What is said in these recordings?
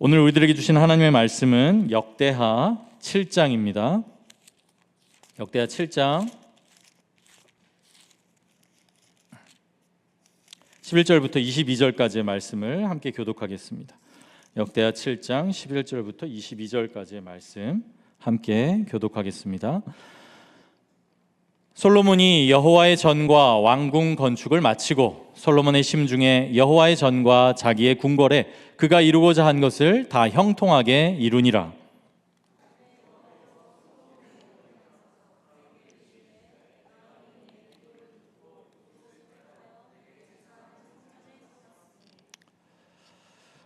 오늘 우리들에게 주신 하나님의 말씀은 역대하 7장입니다. 역대하 7장 11절부터 22절까지의 말씀을 함께 교독하겠습니다. 역대하 7장 11절부터 22절까지의 말씀 함께 교독하겠습니다. 솔로몬이 여호와의 전과 왕궁 건축을 마치고 솔로몬의 심중에 여호와의 전과 자기의 궁궐에 그가 이루고자 한 것을 다 형통하게 이루니라.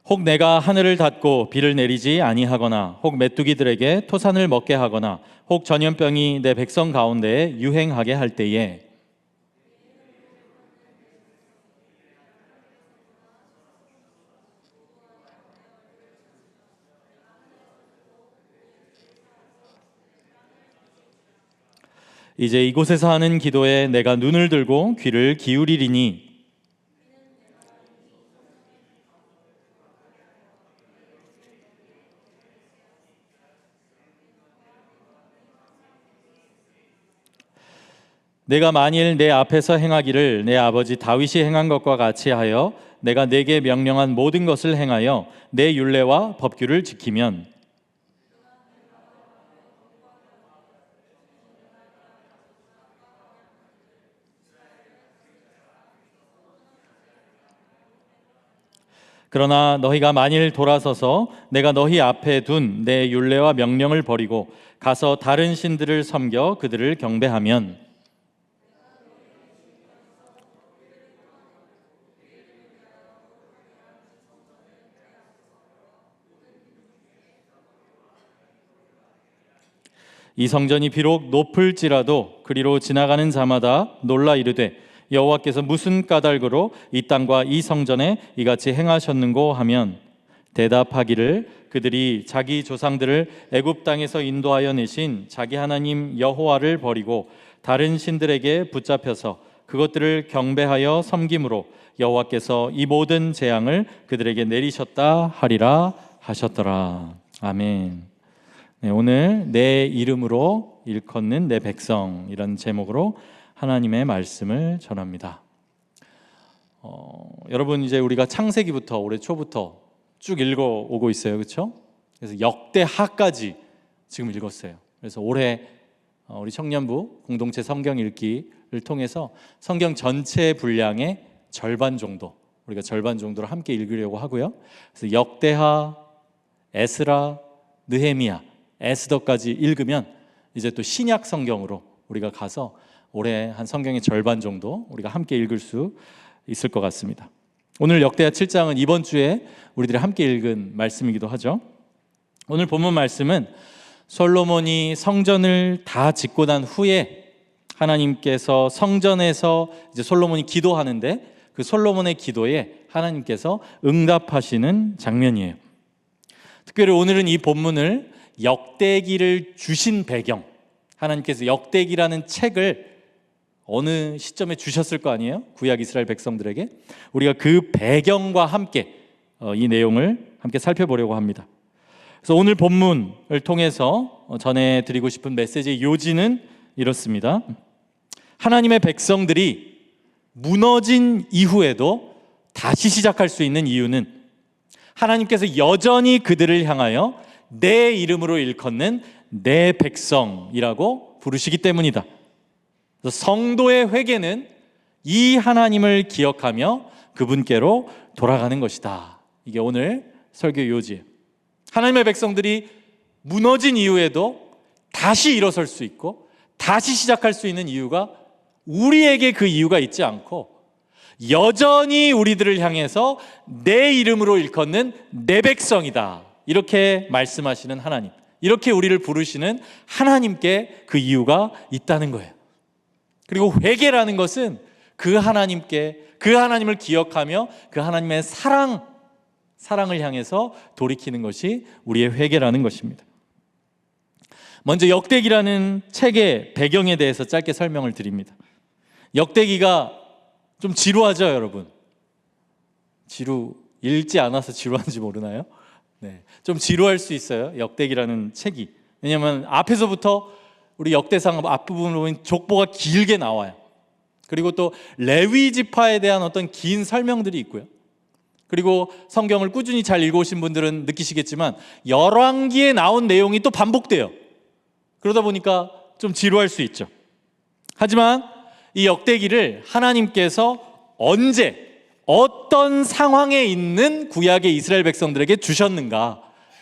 혹 내가 하늘을 닫고 비를 내리지 아니하거나 혹 메뚜기들에게 토산을 먹게 하거나 혹 전염병이 내 백성 가운데에 유행하게 할 때에 이제 이곳에서 하는 기도에 내가 눈을 들고 귀를 기울이리니 내가 만일 내 앞에서 행하기를 내 아버지 다윗이 행한 것과 같이 하여 내가 내게 명령한 모든 것을 행하여 내 율례와 법규를 지키면 그러나 너희가 만일 돌아서서 내가 너희 앞에 둔 내 율례와 명령을 버리고 가서 다른 신들을 섬겨 그들을 경배하면 이 성전이 비록 높을지라도 그리로 지나가는 자마다 놀라 이르되 여호와께서 무슨 까닭으로 이 땅과 이 성전에 이같이 행하셨는고 하면 대답하기를 그들이 자기 조상들을 애굽 땅에서 인도하여 내신 자기 하나님 여호와를 버리고 다른 신들에게 붙잡혀서 그것들을 경배하여 섬김으로 여호와께서 이 모든 재앙을 그들에게 내리셨다 하리라 하셨더라. 아멘. 네, 오늘 내 이름으로 일컫는 내 백성 이런 제목으로 하나님의 말씀을 전합니다. 여러분 이제 우리가 창세기부터 올해 초부터 쭉 읽어오고 있어요, 그렇죠? 그래서 역대하까지 지금 읽었어요. 그래서 올해 우리 청년부 공동체 성경 읽기를 통해서 성경 전체 분량의 절반 정도 우리가 절반 정도를 함께 읽으려고 하고요. 그래서 역대하, 에스라, 느헤미야, 에스더까지 읽으면 이제 또 신약 성경으로 우리가 가서 올해 한 성경의 절반 정도 우리가 함께 읽을 수 있을 것 같습니다. 오늘 역대하 7장은 이번 주에 우리들이 함께 읽은 말씀이기도 하죠. 오늘 본문 말씀은 솔로몬이 성전을 다 짓고 난 후에 하나님께서 성전에서 이제 솔로몬이 기도하는데 그 솔로몬의 기도에 하나님께서 응답하시는 장면이에요. 특별히 오늘은 이 본문을 역대기를 주신 배경, 하나님께서 역대기라는 책을 어느 시점에 주셨을 거 아니에요? 구약 이스라엘 백성들에게. 우리가 그 배경과 함께 이 내용을 함께 살펴보려고 합니다. 그래서 오늘 본문을 통해서 전해드리고 싶은 메시지의 요지는 이렇습니다. 하나님의 백성들이 무너진 이후에도 다시 시작할 수 있는 이유는 하나님께서 여전히 그들을 향하여 내 이름으로 일컫는 내 백성이라고 부르시기 때문이다. 성도의 회개는 이 하나님을 기억하며 그분께로 돌아가는 것이다. 이게 오늘 설교 요지예요. 하나님의 백성들이 무너진 이후에도 다시 일어설 수 있고 다시 시작할 수 있는 이유가 우리에게 그 이유가 있지 않고 여전히 우리들을 향해서 내 이름으로 일컫는 내 백성이다. 이렇게 말씀하시는 하나님, 이렇게 우리를 부르시는 하나님께 그 이유가 있다는 거예요. 그리고 회개라는 것은 그 하나님께, 그 하나님을 기억하며 그 하나님의 사랑을 향해서 돌이키는 것이 우리의 회개라는 것입니다. 먼저 역대기라는 책의 배경에 대해서 짧게 설명을 드립니다. 역대기가 좀 지루하죠, 여러분? 읽지 않아서 지루한지 모르나요? 좀 지루할 수 있어요. 역대기라는 책이. 왜냐하면 앞에서부터 우리 역대상 앞부분을 보면 족보가 길게 나와요. 그리고 또 레위 지파에 대한 어떤 긴 설명들이 있고요. 그리고 성경을 꾸준히 잘 읽어오신 분들은 느끼시겠지만 열왕기에 나온 내용이 또 반복돼요. 그러다 보니까 좀 지루할 수 있죠. 하지만 이 역대기를 하나님께서 언제 어떤 상황에 있는 구약의 이스라엘 백성들에게 주셨는가,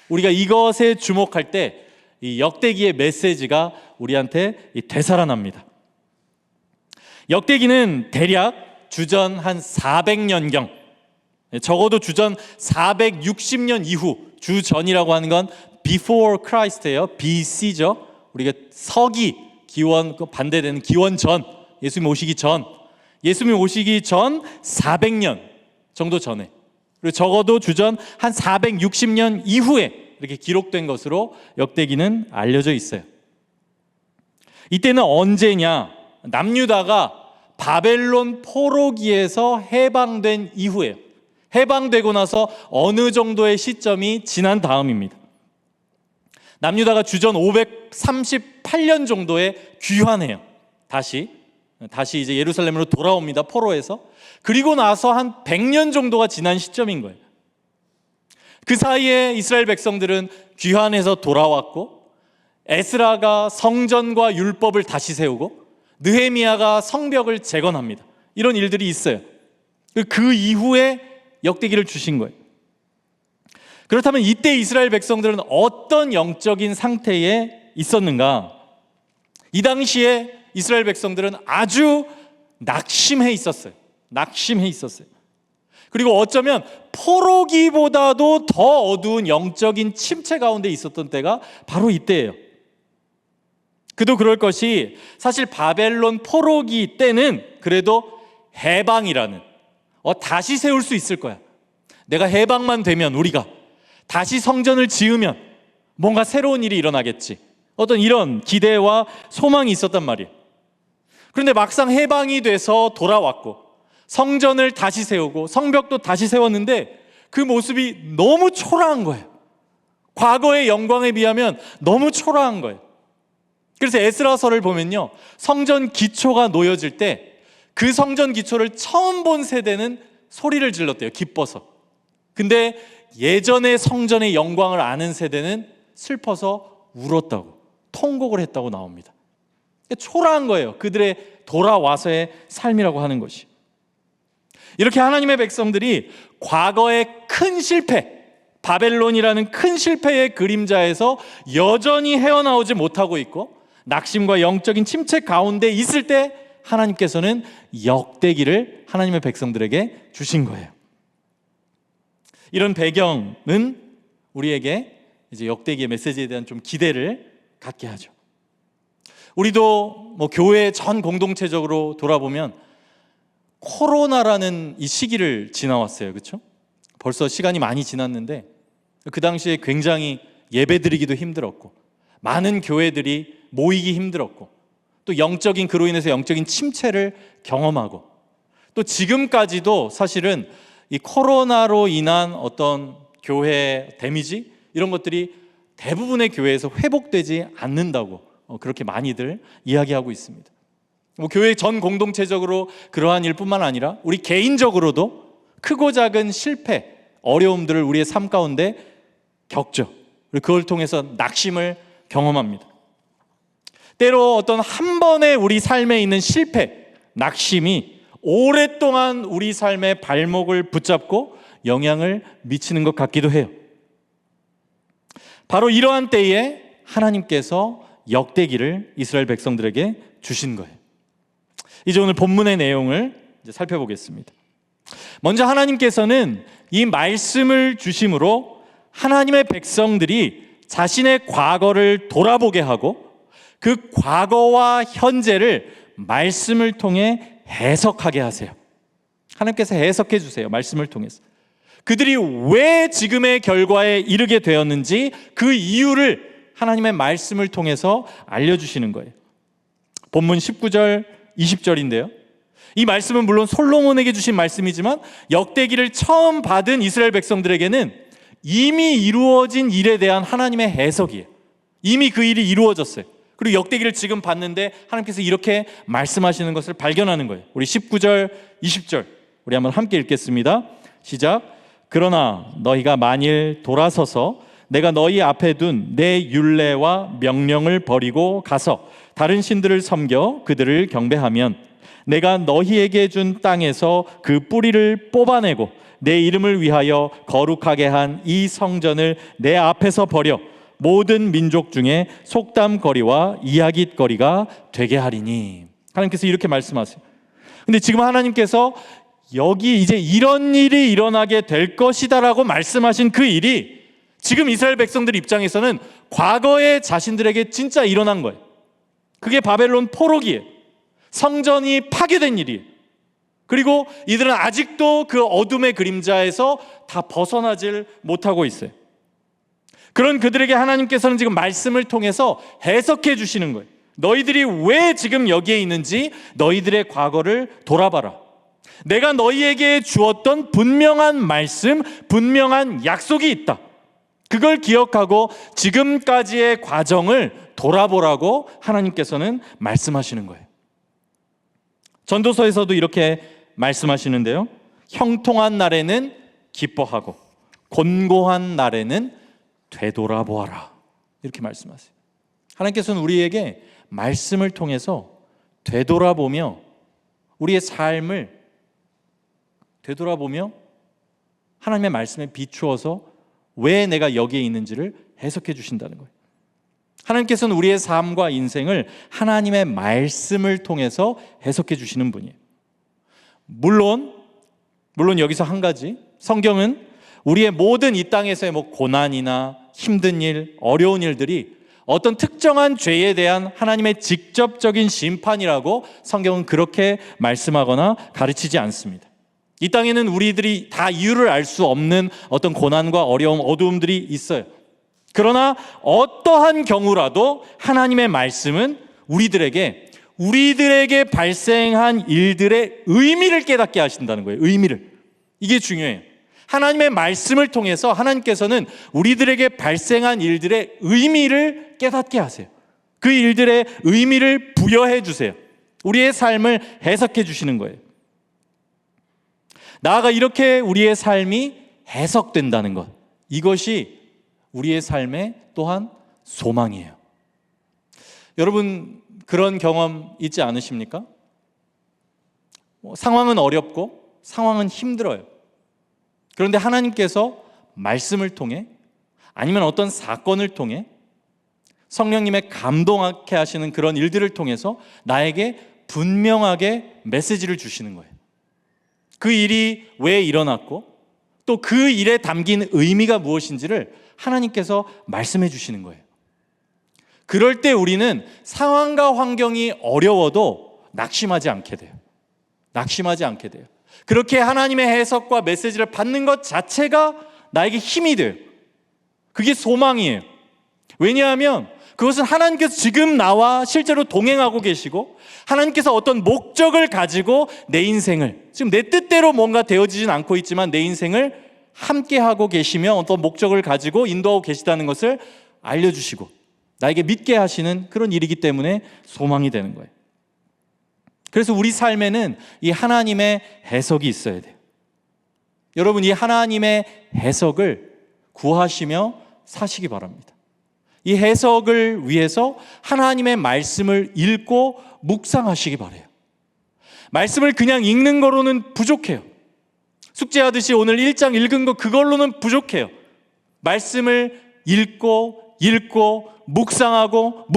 우리가 이것에 주목할 때 이 역대기의 메시지가 우리한테 되살아납니다. 역대기는 대략 주전 한 400년경, 적어도 주전 460년 이후, 주전이라고 하는 건 before Christ예요. BC죠. 우리가 서기, 기원 반대되는 기원 전, 예수님 오시기 전 400년 정도 전에, 그리고 적어도 주전 한 460년 이후에 이렇게 기록된 것으로 역대기는 알려져 있어요. 이때는 언제냐? 남유다가 바벨론 포로기에서 해방된 이후에요. 해방되고 나서 어느 정도의 시점이 지난 다음입니다. 남유다가 주전 538년 정도에 귀환해요. 다시 이제 예루살렘으로 돌아옵니다. 포로에서. 그리고 나서 한 100년 정도가 지난 시점인 거예요. 그 사이에 이스라엘 백성들은 귀환해서 돌아왔고, 에스라가 성전과 율법을 다시 세우고, 느헤미야가 성벽을 재건합니다. 이런 일들이 있어요. 그 이후에 역대기를 주신 거예요. 그렇다면 이때 이스라엘 백성들은 어떤 영적인 상태에 있었는가? 이 당시에 이스라엘 백성들은 아주 낙심해 있었어요. 그리고 어쩌면 포로기보다도 더 어두운 영적인 침체 가운데 있었던 때가 바로 이때예요. 그도 그럴 것이, 사실 바벨론 포로기 때는 그래도 해방이라는, 다시 세울 수 있을 거야. 내가 해방만 되면, 우리가 다시 성전을 지으면 뭔가 새로운 일이 일어나겠지. 어떤 이런 기대와 소망이 있었단 말이에요. 그런데 막상 해방이 돼서 돌아왔고, 성전을 다시 세우고 성벽도 다시 세웠는데 그 모습이 너무 초라한 거예요. 과거의 영광에 비하면 너무 초라한 거예요. 그래서 에스라서를 보면요, 성전 기초가 놓여질 때 그 성전 기초를 처음 본 세대는 소리를 질렀대요. 기뻐서. 근데 예전의 성전의 영광을 아는 세대는 슬퍼서 울었다고, 통곡을 했다고 나옵니다. 초라한 거예요. 그들의 돌아와서의 삶이라고 하는 것이. 이렇게 하나님의 백성들이 과거의 큰 실패, 바벨론이라는 큰 실패의 그림자에서 여전히 헤어나오지 못하고 있고 낙심과 영적인 침체 가운데 있을 때 하나님께서는 역대기를 하나님의 백성들에게 주신 거예요. 이런 배경은 우리에게 이제 역대기의 메시지에 대한 좀 기대를 갖게 하죠. 우리도 교회 전 공동체적으로 돌아보면 코로나라는 이 시기를 지나왔어요. 그렇죠? 벌써 시간이 많이 지났는데 그 당시에 굉장히 예배드리기도 힘들었고, 많은 교회들이 모이기 힘들었고, 또 그로 인해서 영적인 침체를 경험하고, 또 지금까지도 사실은 이 코로나로 인한 어떤 교회 데미지, 이런 것들이 대부분의 교회에서 회복되지 않는다고 그렇게 많이들 이야기하고 있습니다. 교회 전 공동체적으로 그러한 일뿐만 아니라 우리 개인적으로도 크고 작은 실패, 어려움들을 우리의 삶 가운데 겪죠. 그리고 그걸 통해서 낙심을 경험합니다. 때로 어떤 한 번의 우리 삶에 있는 실패, 낙심이 오랫동안 우리 삶의 발목을 붙잡고 영향을 미치는 것 같기도 해요. 바로 이러한 때에 하나님께서 역대기를 이스라엘 백성들에게 주신 거예요. 이제 오늘 본문의 내용을 이제 살펴보겠습니다. 먼저 하나님께서는 이 말씀을 주심으로 하나님의 백성들이 자신의 과거를 돌아보게 하고 그 과거와 현재를 말씀을 통해 해석하게 하세요. 하나님께서 해석해 주세요. 말씀을 통해서. 그들이 왜 지금의 결과에 이르게 되었는지 그 이유를 하나님의 말씀을 통해서 알려주시는 거예요. 본문 19절, 20절인데요. 이 말씀은 물론 솔로몬에게 주신 말씀이지만 역대기를 처음 받은 이스라엘 백성들에게는 이미 이루어진 일에 대한 하나님의 해석이에요. 이미 그 일이 이루어졌어요. 그리고 역대기를 지금 봤는데 하나님께서 이렇게 말씀하시는 것을 발견하는 거예요. 우리 19절, 20절 우리 한번 함께 읽겠습니다. 시작. 그러나 너희가 만일 돌아서서 내가 너희 앞에 둔 내 율례와 명령을 버리고 가서 다른 신들을 섬겨 그들을 경배하면 내가 너희에게 준 땅에서 그 뿌리를 뽑아내고 내 이름을 위하여 거룩하게 한 이 성전을 내 앞에서 버려 모든 민족 중에 속담거리와 이야깃거리가 되게 하리니. 하나님께서 이렇게 말씀하세요. 근데 지금 하나님께서 여기 이제 이런 일이 일어나게 될 것이다라고 말씀하신 그 일이 지금 이스라엘 백성들 입장에서는 과거에 자신들에게 진짜 일어난 거예요. 그게 바벨론 포로기예요. 성전이 파괴된 일이에요. 그리고 이들은 아직도 그 어둠의 그림자에서 다 벗어나질 못하고 있어요. 그런 그들에게 하나님께서는 지금 말씀을 통해서 해석해 주시는 거예요. 너희들이 왜 지금 여기에 있는지 너희들의 과거를 돌아봐라. 내가 너희에게 주었던 분명한 말씀, 분명한 약속이 있다. 그걸 기억하고 지금까지의 과정을 돌아보라고 하나님께서는 말씀하시는 거예요. 전도서에서도 이렇게 말씀하시는데요. 형통한 날에는 기뻐하고 곤고한 날에는 되돌아보아라. 이렇게 말씀하세요. 하나님께서는 우리에게 말씀을 통해서 되돌아보며 우리의 삶을 되돌아보며 하나님의 말씀에 비추어서 왜 내가 여기에 있는지를 해석해 주신다는 거예요. 하나님께서는 우리의 삶과 인생을 하나님의 말씀을 통해서 해석해 주시는 분이에요. 물론 여기서 한 가지, 성경은 우리의 모든 이 땅에서의 고난이나 힘든 일, 어려운 일들이 어떤 특정한 죄에 대한 하나님의 직접적인 심판이라고 성경은 그렇게 말씀하거나 가르치지 않습니다. 이 땅에는 우리들이 다 이유를 알 수 없는 어떤 고난과 어려움, 어두움들이 있어요. 그러나 어떠한 경우라도 하나님의 말씀은 우리들에게 발생한 일들의 의미를 깨닫게 하신다는 거예요. 의미를. 이게 중요해요. 하나님의 말씀을 통해서 하나님께서는 우리들에게 발생한 일들의 의미를 깨닫게 하세요. 그 일들의 의미를 부여해 주세요. 우리의 삶을 해석해 주시는 거예요. 나아가 이렇게 우리의 삶이 해석된다는 것, 이것이 우리의 삶의 또한 소망이에요. 여러분 그런 경험 있지 않으십니까? 상황은 어렵고 상황은 힘들어요. 그런데 하나님께서 말씀을 통해 아니면 어떤 사건을 통해 성령님의 감동하게 하시는 그런 일들을 통해서 나에게 분명하게 메시지를 주시는 거예요. 그 일이 왜 일어났고 또 그 일에 담긴 의미가 무엇인지를 하나님께서 말씀해 주시는 거예요. 그럴 때 우리는 상황과 환경이 어려워도 낙심하지 않게 돼요. 낙심하지 않게 돼요. 그렇게 하나님의 해석과 메시지를 받는 것 자체가 나에게 힘이 돼요. 그게 소망이에요. 왜냐하면 그것은 하나님께서 지금 나와 실제로 동행하고 계시고 하나님께서 어떤 목적을 가지고 내 인생을, 지금 내 뜻대로 뭔가 되어지진 않고 있지만 내 인생을 함께 하고 계시며 어떤 목적을 가지고 인도하고 계시다는 것을 알려주시고 나에게 믿게 하시는 그런 일이기 때문에 소망이 되는 거예요. 그래서 우리 삶에는 이 하나님의 해석이 있어야 돼요. 여러분 이 하나님의 해석을 구하시며 사시기 바랍니다. 이 해석을 위해서 하나님의 말씀을 읽고 묵상하시기 바라요. 말씀을 그냥 읽는 거로는 부족해요. 숙제하듯이 오늘 1장 읽은 거 그걸로는 부족해요. 말씀을 읽고 묵상하고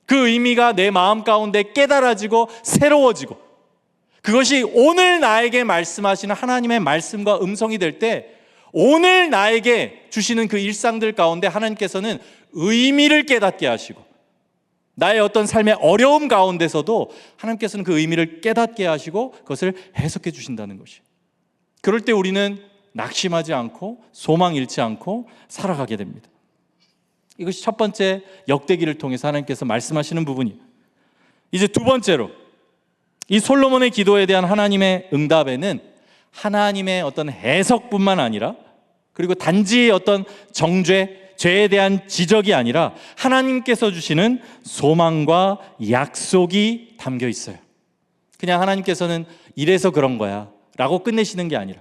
그 의미가 내 마음 가운데 깨달아지고 새로워지고 그것이 오늘 나에게 말씀하시는 하나님의 말씀과 음성이 될 때 오늘 나에게 주시는 그 일상들 가운데 하나님께서는 의미를 깨닫게 하시고 나의 어떤 삶의 어려움 가운데서도 하나님께서는 그 의미를 깨닫게 하시고 그것을 해석해 주신다는 것이에요. 그럴 때 우리는 낙심하지 않고 소망 잃지 않고 살아가게 됩니다. 이것이 첫 번째 역대기를 통해서 하나님께서 말씀하시는 부분이에요. 이제 두 번째로 이 솔로몬의 기도에 대한 하나님의 응답에는 하나님의 어떤 해석뿐만 아니라 그리고 단지 어떤 정죄, 죄에 대한 지적이 아니라 하나님께서 주시는 소망과 약속이 담겨 있어요. 그냥 하나님께서는 이래서 그런 거야 라고 끝내시는 게 아니라,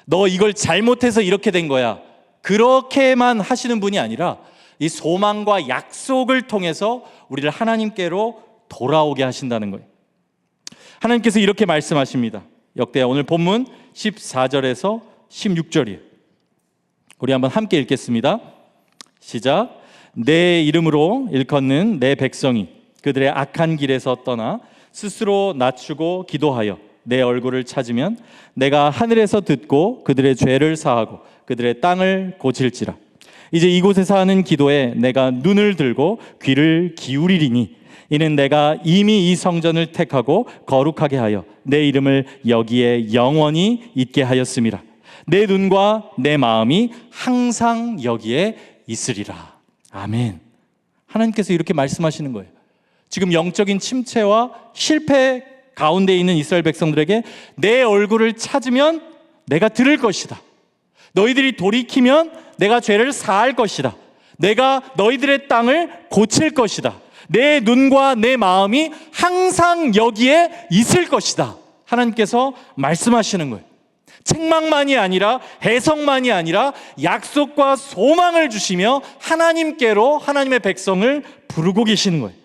너 이걸 잘못해서 이렇게 된 거야, 그렇게만 하시는 분이 아니라 이 소망과 약속을 통해서 우리를 하나님께로 돌아오게 하신다는 거예요. 하나님께서 이렇게 말씀하십니다. 역대하 오늘 본문 14절에서 16절이에요. 우리 한번 함께 읽겠습니다. 시작. 내 이름으로 일컫는 내 백성이 그들의 악한 길에서 떠나 스스로 낮추고 기도하여 내 얼굴을 찾으면 내가 하늘에서 듣고 그들의 죄를 사하고 그들의 땅을 고칠지라. 이제 이곳에서 하는 기도에 내가 눈을 들고 귀를 기울이리니 이는 내가 이미 이 성전을 택하고 거룩하게 하여 내 이름을 여기에 영원히 있게 하였음이라. 내 눈과 내 마음이 항상 여기에 있으리라. 아멘. 하나님께서 이렇게 말씀하시는 거예요. 지금 영적인 침체와 실패 가운데 있는 이스라엘 백성들에게 내 얼굴을 찾으면 내가 들을 것이다. 너희들이 돌이키면 내가 죄를 사할 것이다. 내가 너희들의 땅을 고칠 것이다. 내 눈과 내 마음이 항상 여기에 있을 것이다. 하나님께서 말씀하시는 거예요. 책망만이 아니라, 해석만이 아니라 약속과 소망을 주시며 하나님께로 하나님의 백성을 부르고 계시는 거예요.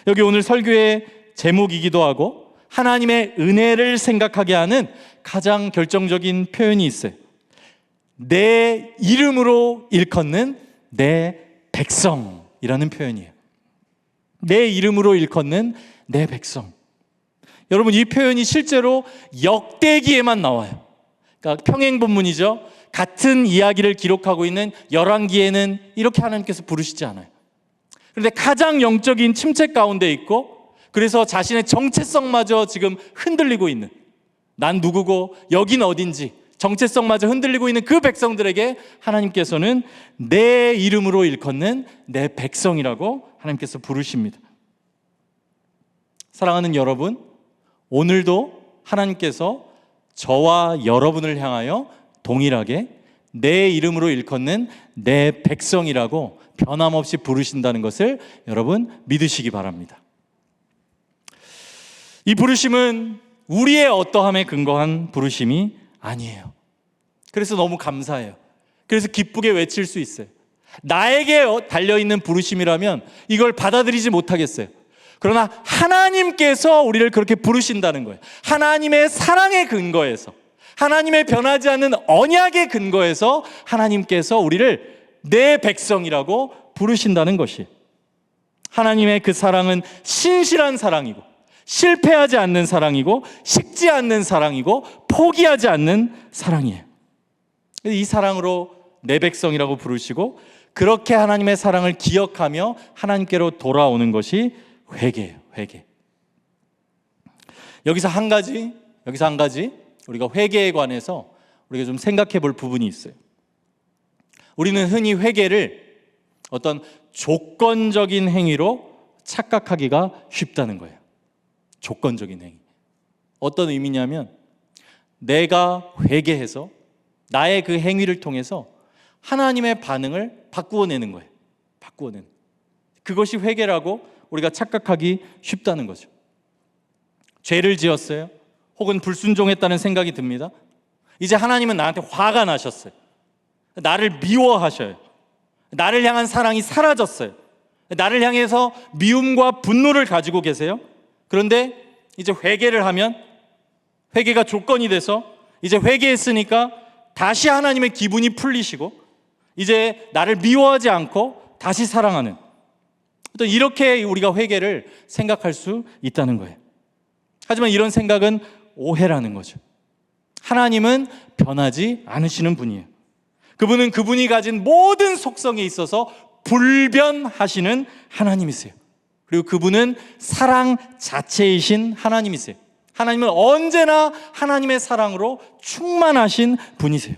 여기 오늘 설교의 제목이기도 하고 하나님의 은혜를 생각하게 하는 가장 결정적인 표현이 있어요. 내 이름으로 일컫는 내 백성이라는 표현이에요. 내 이름으로 일컫는 내 백성. 여러분, 이 표현이 실제로 역대기에만 나와요. 그러니까 평행본문이죠. 같은 이야기를 기록하고 있는 열왕기에는 이렇게 하나님께서 부르시지 않아요. 그런데 가장 영적인 침체 가운데 있고, 그래서 자신의 정체성마저 지금 흔들리고 있는, 난 누구고 여긴 어딘지 정체성마저 흔들리고 있는 그 백성들에게 하나님께서는 내 이름으로 일컫는 내 백성이라고 하나님께서 부르십니다. 사랑하는 여러분, 오늘도 하나님께서 저와 여러분을 향하여 동일하게 내 이름으로 일컫는 내 백성이라고 변함없이 부르신다는 것을 여러분 믿으시기 바랍니다. 이 부르심은 우리의 어떠함에 근거한 부르심이 아니에요. 그래서 너무 감사해요. 그래서 기쁘게 외칠 수 있어요. 나에게 달려있는 부르심이라면 이걸 받아들이지 못하겠어요. 그러나 하나님께서 우리를 그렇게 부르신다는 거예요. 하나님의 사랑의 근거에서, 하나님의 변하지 않는 언약의 근거에서 하나님께서 우리를 내 백성이라고 부르신다는 것이, 하나님의 그 사랑은 신실한 사랑이고 실패하지 않는 사랑이고 식지 않는 사랑이고 포기하지 않는 사랑이에요. 이 사랑으로 내 백성이라고 부르시고, 그렇게 하나님의 사랑을 기억하며 하나님께로 돌아오는 것이 회개예요. 회개. 여기서 한 가지 우리가 회개에 관해서 우리가 좀 생각해 볼 부분이 있어요. 우리는 흔히 회개를 어떤 조건적인 행위로 착각하기가 쉽다는 거예요. 조건적인 행위. 어떤 의미냐면, 내가 회개해서 나의 그 행위를 통해서 하나님의 반응을 바꾸어내는 거예요. 바꾸어내는. 그것이 회개라고 우리가 착각하기 쉽다는 거죠. 죄를 지었어요. 혹은 불순종했다는 생각이 듭니다. 이제 하나님은 나한테 화가 나셨어요. 나를 미워하셔요. 나를 향한 사랑이 사라졌어요. 나를 향해서 미움과 분노를 가지고 계세요. 그런데 이제 회개를 하면, 회개가 조건이 돼서 이제 회개했으니까 다시 하나님의 기분이 풀리시고 이제 나를 미워하지 않고 다시 사랑하는, 또 이렇게 우리가 회개를 생각할 수 있다는 거예요. 하지만 이런 생각은 오해라는 거죠. 하나님은 변하지 않으시는 분이에요. 그분은 그분이 가진 모든 속성에 있어서 불변하시는 하나님이세요. 그리고 그분은 사랑 자체이신 하나님이세요. 하나님은 언제나 하나님의 사랑으로 충만하신 분이세요.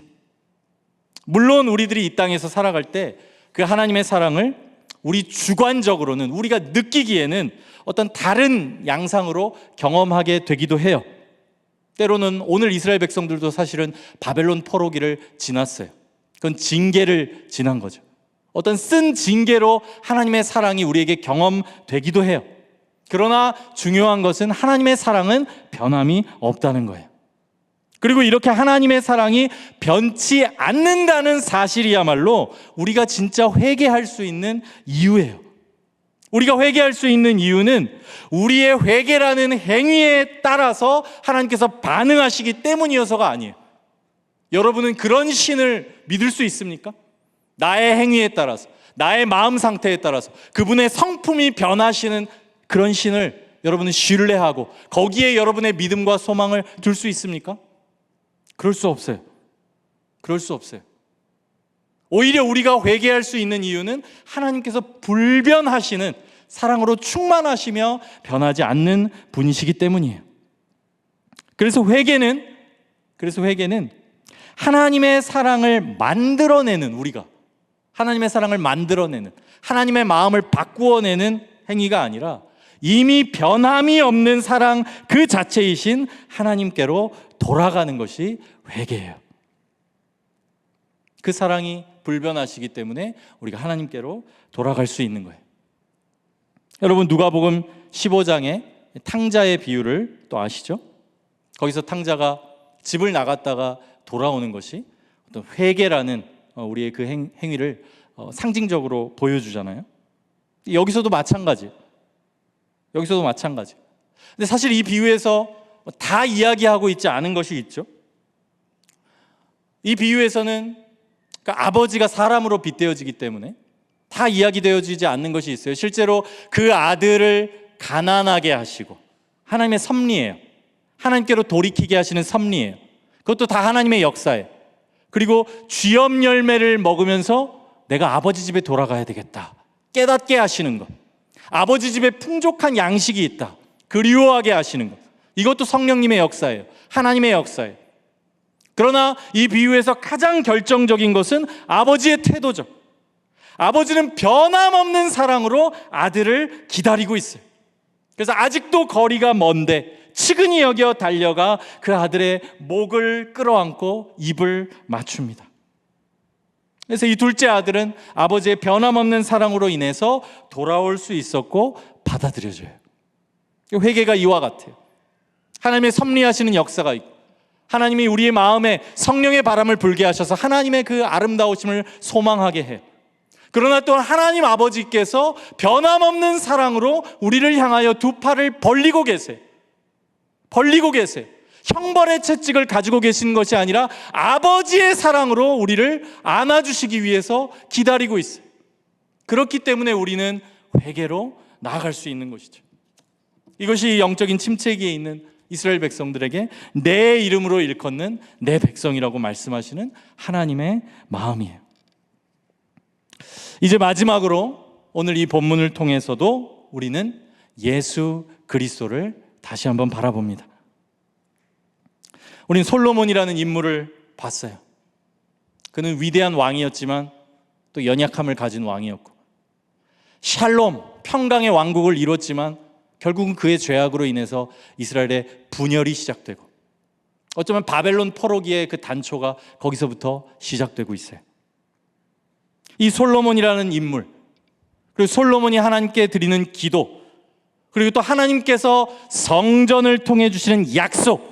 물론 우리들이 이 땅에서 살아갈 때 그 하나님의 사랑을 우리 주관적으로는, 우리가 느끼기에는 어떤 다른 양상으로 경험하게 되기도 해요. 때로는 오늘 이스라엘 백성들도 사실은 바벨론 포로기를 지났어요. 그건 징계를 지난 거죠. 어떤 쓴 징계로 하나님의 사랑이 우리에게 경험되기도 해요. 그러나 중요한 것은 하나님의 사랑은 변함이 없다는 거예요. 그리고 이렇게 하나님의 사랑이 변치 않는다는 사실이야말로 우리가 진짜 회개할 수 있는 이유예요. 우리가 회개할 수 있는 이유는 우리의 회개라는 행위에 따라서 하나님께서 반응하시기 때문이어서가 아니에요. 여러분은 그런 신을 믿을 수 있습니까? 나의 행위에 따라서, 나의 마음 상태에 따라서 그분의 성품이 변하시는 그런 신을 여러분은 신뢰하고 거기에 여러분의 믿음과 소망을 둘 수 있습니까? 그럴 수 없어요. 그럴 수 없어요. 오히려 우리가 회개할 수 있는 이유는 하나님께서 불변하시는 사랑으로 충만하시며 변하지 않는 분이시기 때문이에요. 그래서 회개는 하나님의 사랑을 만들어내는, 우리가 하나님의 사랑을 만들어내는, 하나님의 마음을 바꾸어내는 행위가 아니라 이미 변함이 없는 사랑 그 자체이신 하나님께로 돌아가는 것이 회개예요. 그 사랑이 불변하시기 때문에 우리가 하나님께로 돌아갈 수 있는 거예요. 여러분, 누가복음 15장의 탕자의 비유를 또 아시죠? 거기서 탕자가 집을 나갔다가 돌아오는 것이 어떤 회개라는 우리의 그 행위를 상징적으로 보여주잖아요. 여기서도 마찬가지. 근데 사실 이 비유에서 다 이야기하고 있지 않은 것이 있죠. 이 비유에서는 그러니까 아버지가 사람으로 빗대어지기 때문에 다 이야기되어지지 않는 것이 있어요. 실제로 그 아들을 가난하게 하시고, 하나님의 섭리예요. 하나님께로 돌이키게 하시는 섭리예요. 그것도 다 하나님의 역사예요. 그리고 쥐염 열매를 먹으면서 내가 아버지 집에 돌아가야 되겠다 깨닫게 하시는 것, 아버지 집에 풍족한 양식이 있다 그리워하게 하시는 것, 이것도 성령님의 역사예요. 하나님의 역사예요. 그러나 이 비유에서 가장 결정적인 것은 아버지의 태도죠. 아버지는 변함없는 사랑으로 아들을 기다리고 있어요. 그래서 아직도 거리가 먼데 측은히 여겨 달려가 그 아들의 목을 끌어안고 입을 맞춥니다. 그래서 이 둘째 아들은 아버지의 변함없는 사랑으로 인해서 돌아올 수 있었고 받아들여져요. 회개가 이와 같아요. 하나님의 섭리하시는 역사가 있고, 하나님이 우리의 마음에 성령의 바람을 불게 하셔서 하나님의 그 아름다우심을 소망하게 해요. 그러나 또 하나님 아버지께서 변함없는 사랑으로 우리를 향하여 두 팔을 벌리고 계세요. 형벌의 채찍을 가지고 계시는 것이 아니라 아버지의 사랑으로 우리를 안아주시기 위해서 기다리고 있어요. 그렇기 때문에 우리는 회개로 나아갈 수 있는 것이죠. 이것이 영적인 침체기에 있는 이스라엘 백성들에게 내 이름으로 일컫는 내 백성이라고 말씀하시는 하나님의 마음이에요. 이제 마지막으로 오늘 이 본문을 통해서도 우리는 예수 그리스도를 다시 한번 바라봅니다. 우린 솔로몬이라는 인물을 봤어요. 그는 위대한 왕이었지만 또 연약함을 가진 왕이었고, 샬롬, 평강의 왕국을 이뤘지만 결국은 그의 죄악으로 인해서 이스라엘의 분열이 시작되고, 어쩌면 바벨론 포로기의 그 단초가 거기서부터 시작되고 있어요. 이 솔로몬이라는 인물, 그리고 솔로몬이 하나님께 드리는 기도, 그리고 또 하나님께서 성전을 통해 주시는 약속,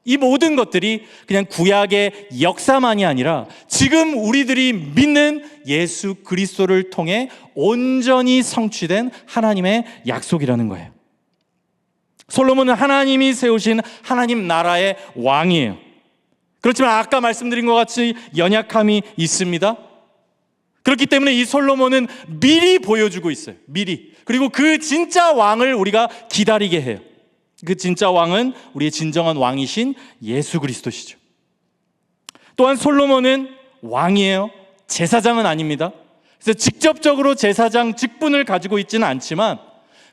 이 모든 것들이 그냥 구약의 역사만이 아니라 지금 우리들이 믿는 예수 그리스도를 통해 온전히 성취된 하나님의 약속이라는 거예요. 솔로몬은 하나님이 세우신 하나님 나라의 왕이에요. 그렇지만 아까 말씀드린 것 같이 연약함이 있습니다. 그렇기 때문에 이 솔로몬은 미리 보여주고 있어요. 미리. 그리고 그 진짜 왕을 우리가 기다리게 해요. 그 진짜 왕은 우리의 진정한 왕이신 예수 그리스도시죠. 또한 솔로몬은 왕이에요. 제사장은 아닙니다. 그래서 직접적으로 제사장 직분을 가지고 있지는 않지만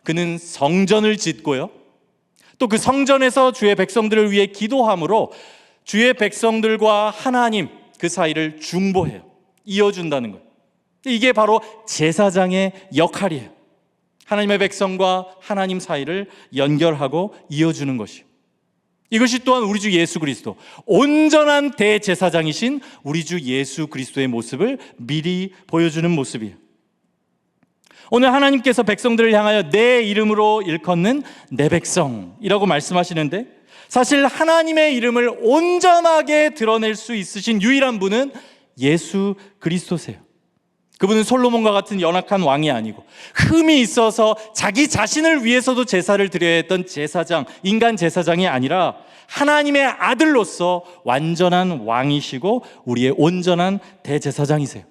그는 성전을 짓고요, 또 그 성전에서 주의 백성들을 위해 기도함으로 주의 백성들과 하나님 그 사이를 중보해요. 이어준다는 거예요. 이게 바로 제사장의 역할이에요. 하나님의 백성과 하나님 사이를 연결하고 이어주는 것이에요. 이것이 또한 우리 주 예수 그리스도, 온전한 대제사장이신 우리 주 예수 그리스도의 모습을 미리 보여주는 모습이에요. 오늘 하나님께서 백성들을 향하여 내 이름으로 일컫는 내 백성이라고 말씀하시는데, 사실 하나님의 이름을 온전하게 드러낼 수 있으신 유일한 분은 예수 그리스도세요. 그분은 솔로몬과 같은 연약한 왕이 아니고 흠이 있어서 자기 자신을 위해서도 제사를 드려야 했던 제사장, 인간 제사장이 아니라 하나님의 아들로서 완전한 왕이시고 우리의 온전한 대제사장이세요.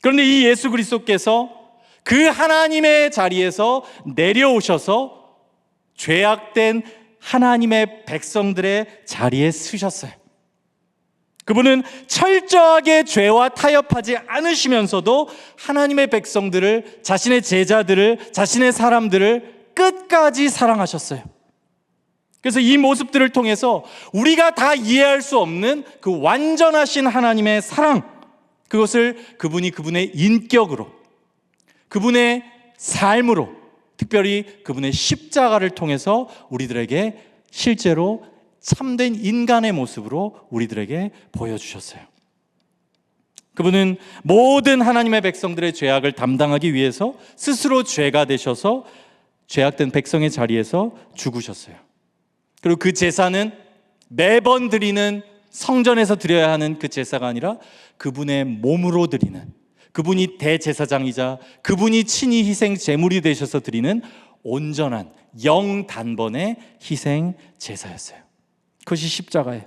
그런데 이 예수 그리스도께서 그 하나님의 자리에서 내려오셔서 죄악된 하나님의 백성들의 자리에 서셨어요. 그분은 철저하게 죄와 타협하지 않으시면서도 하나님의 백성들을, 자신의 제자들을, 자신의 사람들을 끝까지 사랑하셨어요. 그래서 이 모습들을 통해서 우리가 다 이해할 수 없는 그 완전하신 하나님의 사랑, 그것을 그분이 그분의 인격으로, 그분의 삶으로, 특별히 그분의 십자가를 통해서 우리들에게 실제로 참된 인간의 모습으로 우리들에게 보여주셨어요. 그분은 모든 하나님의 백성들의 죄악을 담당하기 위해서 스스로 죄가 되셔서 죄악된 백성의 자리에서 죽으셨어요. 그리고 그 제사는 매번 드리는, 성전에서 드려야 하는 그 제사가 아니라 그분의 몸으로 드리는, 그분이 대제사장이자 그분이 친히 희생 제물이 되셔서 드리는 온전한 영단번의 희생 제사였어요. 그것이 십자가예요.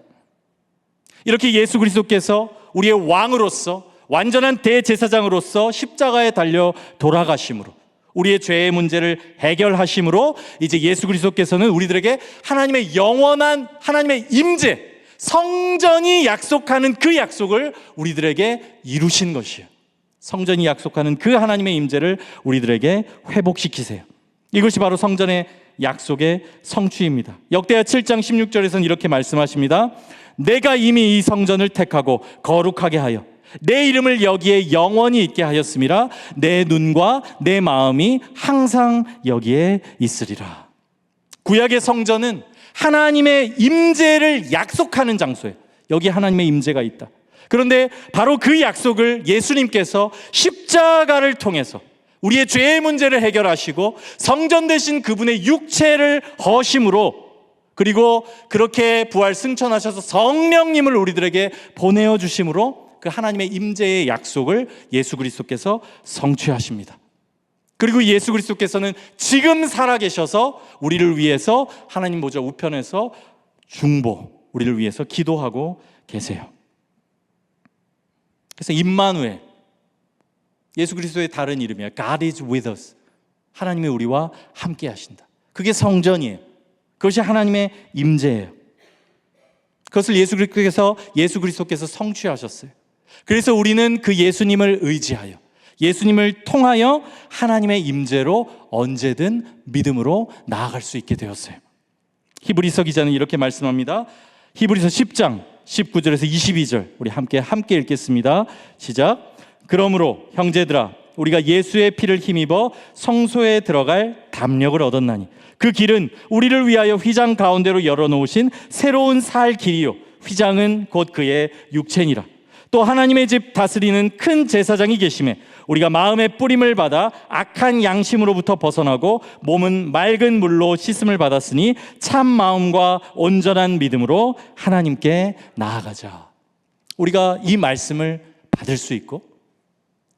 이렇게 예수 그리스도께서 우리의 왕으로서, 완전한 대제사장으로서 십자가에 달려 돌아가심으로, 우리의 죄의 문제를 해결하심으로 이제 예수 그리스도께서는 우리들에게 하나님의 영원한 하나님의 임재, 성전이 약속하는 그 약속을 우리들에게 이루신 것이에요. 성전이 약속하는 그 하나님의 임재를 우리들에게 회복시키세요. 이것이 바로 성전의 약속의 성취입니다. 역대하 7장 16절에서는 이렇게 말씀하십니다. 내가 이미 이 성전을 택하고 거룩하게 하여 내 이름을 여기에 영원히 있게 하였음이라. 내 눈과 내 마음이 항상 여기에 있으리라. 구약의 성전은 하나님의 임재를 약속하는 장소예요. 여기 하나님의 임재가 있다. 그런데 바로 그 약속을 예수님께서 십자가를 통해서 우리의 죄의 문제를 해결하시고 성전 되신 그분의 육체를 허심으로, 그리고 그렇게 부활 승천하셔서 성령님을 우리들에게 보내어 주심으로 그 하나님의 임재의 약속을 예수 그리스도께서 성취하십니다. 그리고 예수 그리스도께서는 지금 살아계셔서 우리를 위해서 하나님 보좌 우편에서 중보, 우리를 위해서 기도하고 계세요. 그래서 임마누엘, 예수 그리스도의 다른 이름이야. God is with us. 하나님이 우리와 함께 하신다. 그게 성전이에요. 그것이 하나님의 임재예요. 그것을 예수 그리스도께서 성취하셨어요. 그래서 우리는 그 예수님을 의지하여, 예수님을 통하여 하나님의 임재로 언제든 믿음으로 나아갈 수 있게 되었어요. 히브리서 기자는 이렇게 말씀합니다. 히브리서 10장 19절에서 22절 우리 함께 읽겠습니다. 시작. 그러므로 형제들아, 우리가 예수의 피를 힘입어 성소에 들어갈 담력을 얻었나니 그 길은 우리를 위하여 휘장 가운데로 열어놓으신 새로운 살 길이요, 휘장은 곧 그의 육체니라. 또 하나님의 집 다스리는 큰 제사장이 계심에 우리가 마음의 뿌림을 받아 악한 양심으로부터 벗어나고 몸은 맑은 물로 씻음을 받았으니 참 마음과 온전한 믿음으로 하나님께 나아가자. 우리가 이 말씀을 받을 수 있고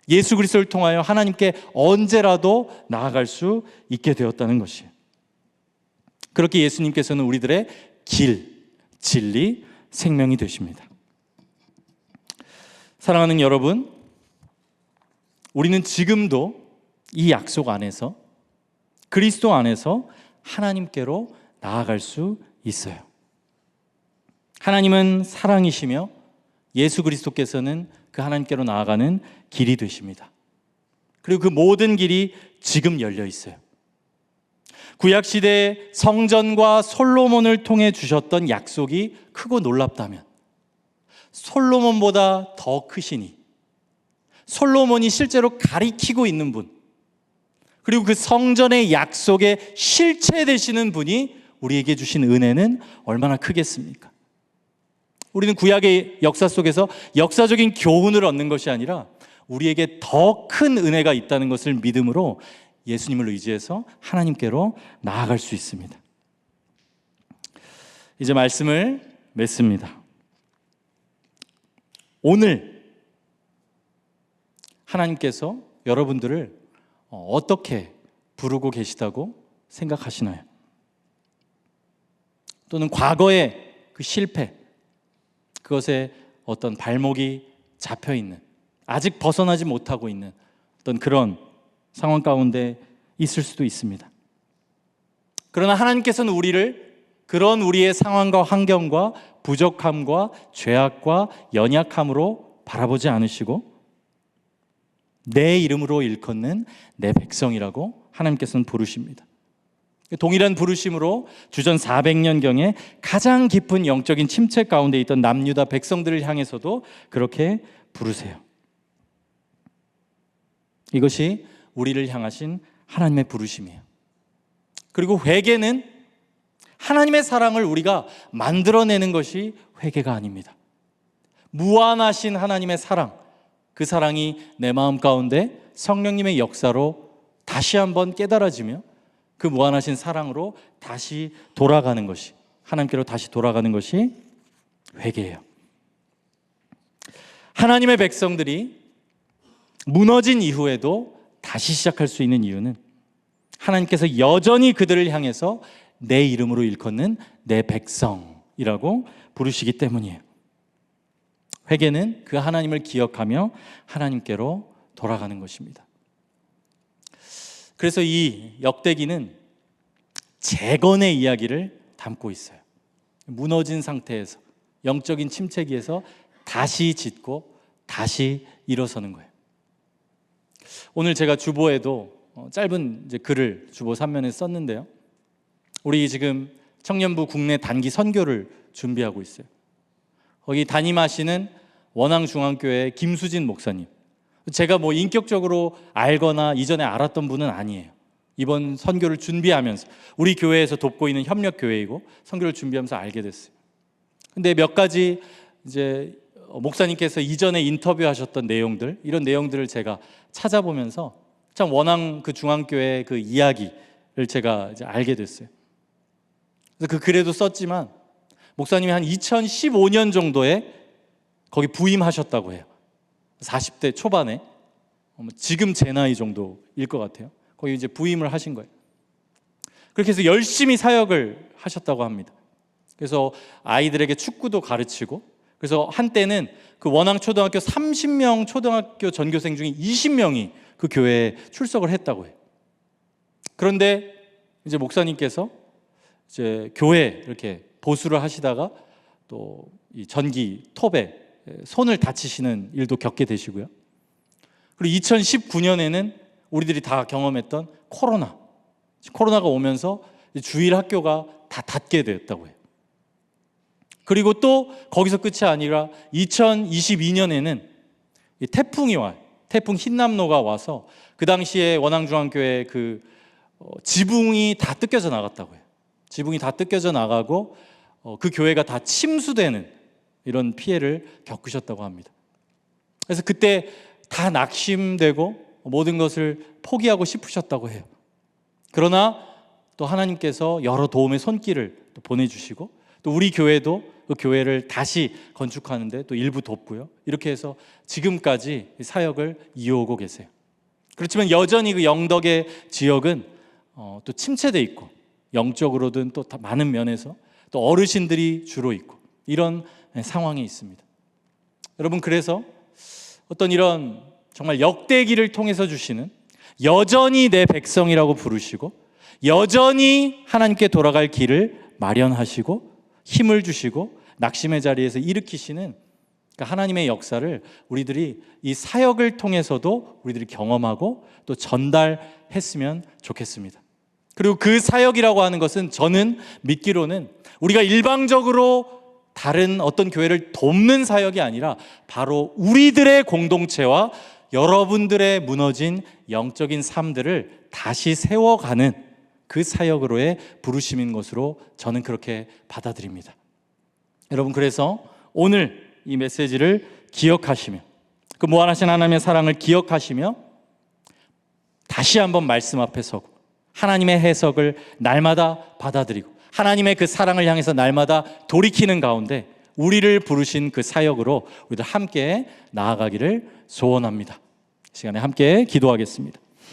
예수 그리스도를 통하여 하나님께 언제라도 나아갈 수 있게 되었다는 것이에요. 그렇게 예수님께서는 우리들의 길, 진리, 생명이 되십니다. 사랑하는 여러분, 우리는 지금도 이 약속 안에서, 그리스도 안에서 하나님께로 나아갈 수 있어요. 하나님은 사랑이시며 예수 그리스도께서는 그 하나님께로 나아가는 길이 되십니다. 그리고 그 모든 길이 지금 열려 있어요. 구약시대 성전과 솔로몬을 통해 주셨던 약속이 크고 놀랍다면 솔로몬보다 더 크시니, 솔로몬이 실제로 가리키고 있는 분, 그리고 그 성전의 약속의 실체 되시는 분이 우리에게 주신 은혜는 얼마나 크겠습니까? 우리는 구약의 역사 속에서 역사적인 교훈을 얻는 것이 아니라 우리에게 더 큰 은혜가 있다는 것을 믿음으로 예수님을 의지해서 하나님께로 나아갈 수 있습니다. 이제 말씀을 맺습니다. 오늘 하나님께서 여러분들을 어떻게 부르고 계시다고 생각하시나요? 또는 과거의 그 실패, 그것에 어떤 발목이 잡혀 있는, 아직 벗어나지 못하고 있는 어떤 그런 상황 가운데 있을 수도 있습니다. 그러나 하나님께서는 우리를 그런 우리의 상황과 환경과 부족함과 죄악과 연약함으로 바라보지 않으시고 내 이름으로 일컫는 내 백성이라고 하나님께서는 부르십니다. 동일한 부르심으로 주전 400년경에 가장 깊은 영적인 침체 가운데 있던 남유다 백성들을 향해서도 그렇게 부르세요. 이것이 우리를 향하신 하나님의 부르심이에요. 그리고 회개는 하나님의 사랑을 우리가 만들어내는 것이 회개가 아닙니다. 무한하신 하나님의 사랑, 그 사랑이 내 마음 가운데 성령님의 역사로 다시 한번 깨달아지며 그 무한하신 사랑으로 다시 돌아가는 것이, 하나님께로 다시 돌아가는 것이 회개예요. 하나님의 백성들이 무너진 이후에도 다시 시작할 수 있는 이유는 하나님께서 여전히 그들을 향해서 내 이름으로 일컫는 내 백성이라고 부르시기 때문이에요. 회개는 그 하나님을 기억하며 하나님께로 돌아가는 것입니다. 그래서 이 역대기는 재건의 이야기를 담고 있어요. 무너진 상태에서, 영적인 침체기에서 다시 짓고 다시 일어서는 거예요. 오늘 제가 주보에도 짧은 이제 글을 주보 3면에 썼는데요. 우리 지금 청년부 국내 단기 선교를 준비하고 있어요. 거기 담임하시는 원앙중앙교회 김수진 목사님, 제가 뭐 인격적으로 알거나 이전에 알았던 분은 아니에요. 이번 선교를 준비하면서 우리 교회에서 돕고 있는 협력교회이고 선교를 준비하면서 알게 됐어요. 근데 몇 가지 이제 목사님께서 이전에 인터뷰하셨던 내용들, 이런 내용들을 제가 찾아보면서 참 원앙 그 중앙교회 그 이야기를 제가 이제 알게 됐어요. 그래서 그 글에도 썼지만 목사님이 한 2015년 정도에 거기 부임하셨다고 해요. 40대 초반에, 지금 제 나이 정도일 것 같아요. 거기 이제 부임을 하신 거예요. 그렇게 해서 열심히 사역을 하셨다고 합니다. 그래서 아이들에게 축구도 가르치고, 그래서 한때는 그 원앙초등학교 30명 초등학교 전교생 중에 20명이 그 교회에 출석을 했다고 해요. 그런데 이제 목사님께서 이제 교회 이렇게 보수를 하시다가 또 이 전기 톱에 손을 다치시는 일도 겪게 되시고요. 그리고 2019년에는 우리들이 다 경험했던 코로나가 오면서 주일 학교가 다 닫게 되었다고 해요. 그리고 또 거기서 끝이 아니라 2022년에는 태풍이 와요. 태풍 흰남노가 와서 그 당시에 원앙중앙교회 그 지붕이 다 뜯겨져 나갔다고 해요. 지붕이 다 뜯겨져 나가고 그 교회가 다 침수되는 이런 피해를 겪으셨다고 합니다. 그래서 그때 다 낙심되고 모든 것을 포기하고 싶으셨다고 해요. 그러나 또 하나님께서 여러 도움의 손길을 또 보내주시고 또 우리 교회도 그 교회를 다시 건축하는데 또 일부 돕고요. 이렇게 해서 지금까지 사역을 이어오고 계세요. 그렇지만 여전히 그 영덕의 지역은 또 침체돼 있고 영적으로든 또 많은 면에서 또 어르신들이 주로 있고 이런 상황이 있습니다. 여러분, 그래서 어떤 이런 정말 역대기를 통해서 주시는 여전히 내 백성이라고 부르시고 여전히 하나님께 돌아갈 길을 마련하시고 힘을 주시고 낙심의 자리에서 일으키시는 하나님의 역사를 우리들이 이 사역을 통해서도 우리들이 경험하고 또 전달했으면 좋겠습니다. 그리고 그 사역이라고 하는 것은 저는 믿기로는 우리가 일방적으로 다른 어떤 교회를 돕는 사역이 아니라 바로 우리들의 공동체와 여러분들의 무너진 영적인 삶들을 다시 세워가는 그 사역으로의 부르심인 것으로 저는 그렇게 받아들입니다. 여러분, 그래서 오늘 이 메시지를 기억하시며 그 무한하신 하나님의 사랑을 기억하시며 다시 한번 말씀 앞에 서고 하나님의 해석을 날마다 받아들이고 하나님의 그 사랑을 향해서 날마다 돌이키는 가운데 우리를 부르신 그 사역으로 우리들 함께 나아가기를 소원합니다. 이 시간에 함께 기도하겠습니다.